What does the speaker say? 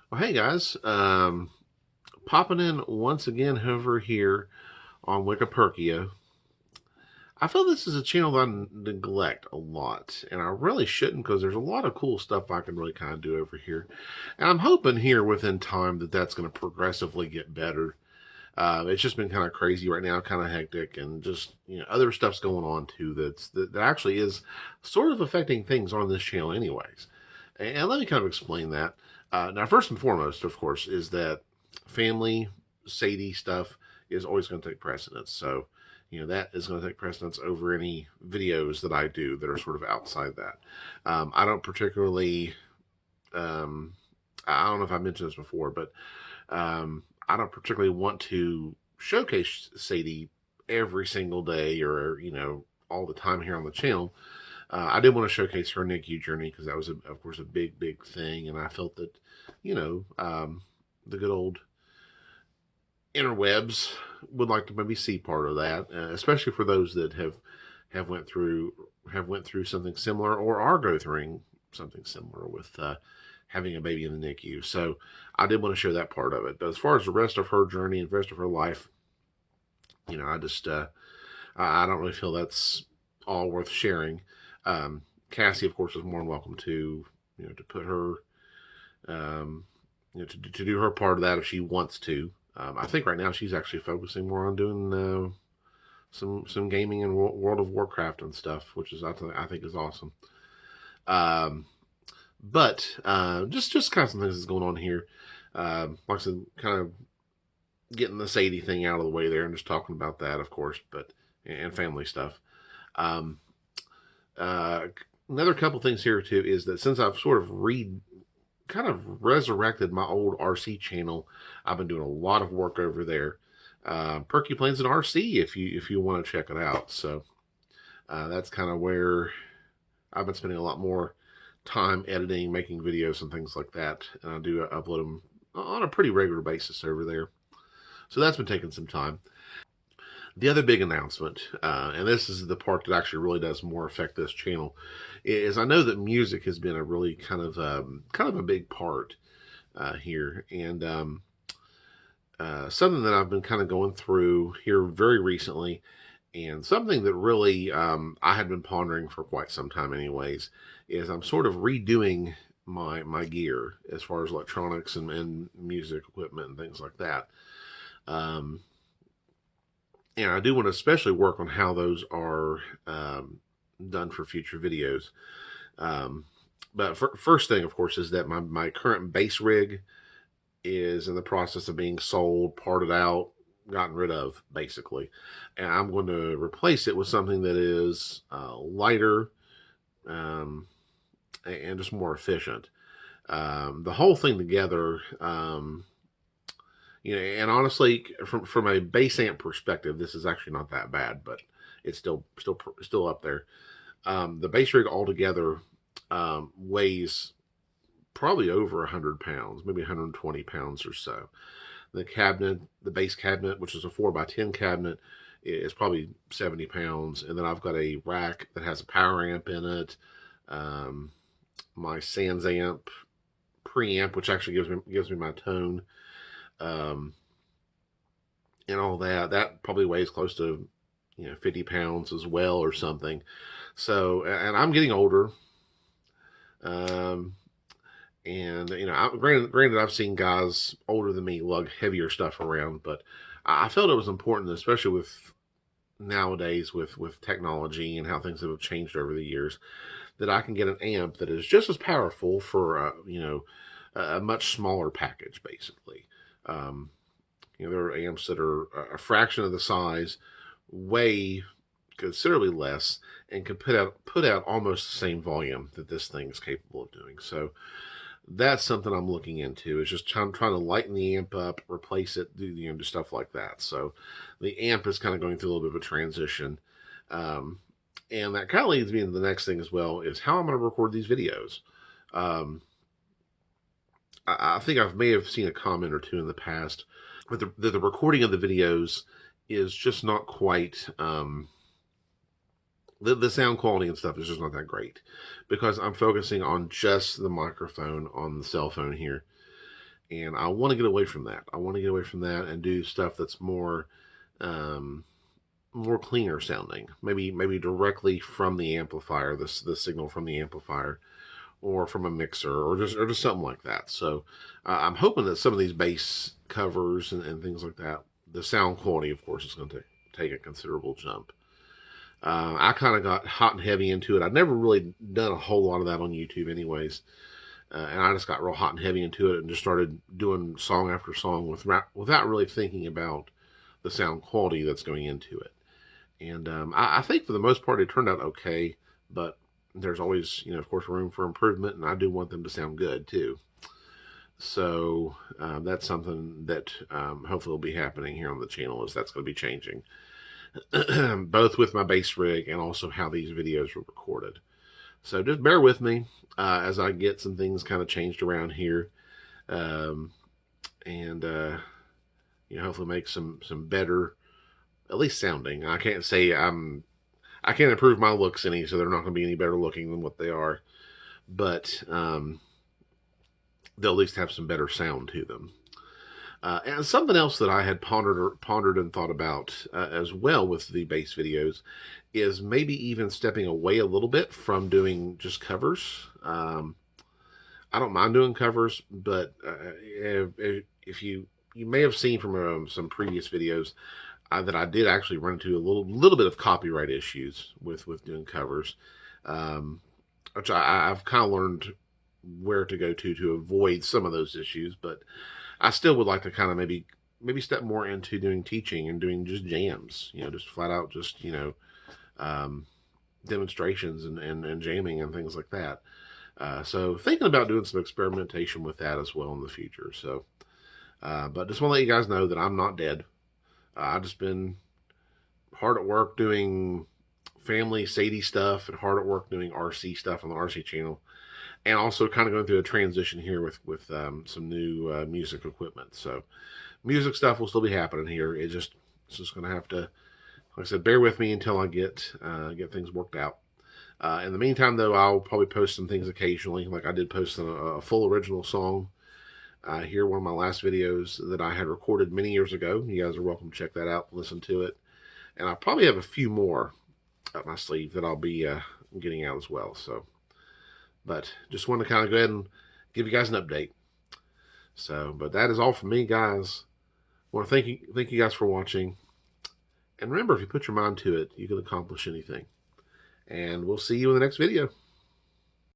Well, hey guys, popping in once again over here on Wikipedia. I feel this is a channel that I neglect a lot, and I really shouldn't because there's a lot of cool stuff I can really kind of do over here. And I'm hoping here within time that that's going to progressively get better. It's just been kind of crazy right now, kind of hectic, and just other stuff's going on too that actually is sort of affecting things on this channel, anyways. And let me kind of explain that. Now, first and foremost, of course, is that family, Sadie stuff is always going to take precedence. So, that is going to take precedence over any videos that I do that are sort of outside that. I don't particularly, um, I don't know if I mentioned this before, but I don't particularly want to showcase Sadie every single day or, all the time here on the channel. I did want to showcase her NICU journey because that was, of course, a big, big thing. And I felt that, the good old interwebs would like to maybe see part of that, especially for those that have went through something similar or are going through something similar with having a baby in the NICU. So I did want to show that part of it. But as far as the rest of her journey and the rest of her life, I just I don't really feel that's all worth sharing. Cassie, of course, is more than welcome to to put her um, to do her part of that if she wants to. I think right now she's actually focusing more on doing some gaming and World of Warcraft and stuff, which is I think is awesome. Um, but just kind of some things that's going on here. Like I said, kind of getting the Sadie thing out of the way there and just talking about that, of course, but and family stuff. Um, uh, Another couple things here too is that since I've sort of kind of resurrected my old RC channel, I've been doing a lot of work over there. Perky Planes and RC, if you want to check it out. So that's kind of where I've been spending a lot more time editing, making videos, and things like that. And I do upload them on a pretty regular basis over there. So that's been taking some time. The other big announcement, and this is the part that actually really does more affect this channel, is I know that music has been a really kind of a big part here, and something that I've been kind of going through here very recently, and something that really I had been pondering for quite some time, anyways, is I'm sort of redoing my gear as far as electronics and music equipment and things like that. Um, and I do want to especially work on how those are done for future videos. Um, but first thing, of course, is that my current bass rig is in the process of being sold, parted out, gotten rid of, basically. And I'm going to replace it with something that is lighter um, and just more efficient. The whole thing together, and honestly, from a bass amp perspective, this is actually not that bad, but it's still up there. The bass rig altogether weighs probably over 100 pounds, maybe 120 pounds or so. The cabinet, the base cabinet, which is a 4x10 cabinet, is probably 70 pounds. And then I've got a rack that has a power amp in it, um, my Sans amp preamp, which actually gives me my tone, um, and all that. That probably weighs close to 50 pounds as well or something. So, and I'm getting older. Um, And granted, I've seen guys older than me lug heavier stuff around, but I felt it was important, especially with nowadays with technology and how things have changed over the years, that I can get an amp that is just as powerful for a much smaller package, basically. Um, there are amps that are a fraction of the size, weigh considerably less, and can put out almost the same volume that this thing is capable of doing. So that's something I'm looking into. Is just trying to lighten the amp up, replace it, do stuff like that. So the amp is kind of going through a little bit of a transition, um, and that kind of leads me into the next thing as well. Is how I'm going to record these videos. Um, I think I may have seen a comment or two in the past, but the recording of the videos is just not quite. The sound quality and stuff is just not that great because I'm focusing on just the microphone on the cell phone here. and I want to get away from that. I want to get away from that and do stuff that's um, more cleaner sounding. Maybe directly from the amplifier, the signal from the amplifier, or from a mixer, or just something like that. So I'm hoping that some of these bass covers and things like that, the sound quality, of course, is going to take a considerable jump. I kind of got hot and heavy into it. I'd never really done a whole lot of that on YouTube, anyways. And I just got real hot and heavy into it and just started doing song after song without really thinking about the sound quality that's going into it. And I think for the most part it turned out okay, but there's always, of course, room for improvement, and I do want them to sound good too. So that's something that hopefully will be happening here on the channel, is that's going to be changing, both with my bass rig and also how these videos were recorded. So just bear with me as I get some things kind of changed around here, um, and hopefully make some better, at least sounding. I can't say I can't improve my looks any, so they're not going to be any better looking than what they are, but they'll at least have some better sound to them. And something else that I had pondered and thought about as well with the bass videos is maybe even stepping away a little bit from doing just covers. I don't mind doing covers, but if you may have seen from some previous videos that I did actually run into a little bit of copyright issues with doing covers, which I've kind of learned where to go to avoid some of those issues, but I still would like to kind of maybe step more into doing teaching and doing just jams, just flat out just um, demonstrations and jamming and things like that. So thinking about doing some experimentation with that as well in the future. So, but just want to let you guys know that I'm not dead. I've just been hard at work doing family Sadie stuff and hard at work doing RC stuff on the RC channel, and also kind of going through a transition here with some new music equipment. So music stuff will still be happening here. It's just going to have to, like I said, bear with me until I get things worked out. In the meantime, though, I'll probably post some things occasionally. Like I did post a full original song here, one of my last videos that I had recorded many years ago. You guys are welcome to check that out, listen to it. And I probably have a few more up my sleeve that I'll be getting out as well. So, but just want to kind of go ahead and give you guys an update. So, but that is all from me, guys. I want to thank you guys for watching. And remember, if you put your mind to it, you can accomplish anything. And we'll see you in the next video.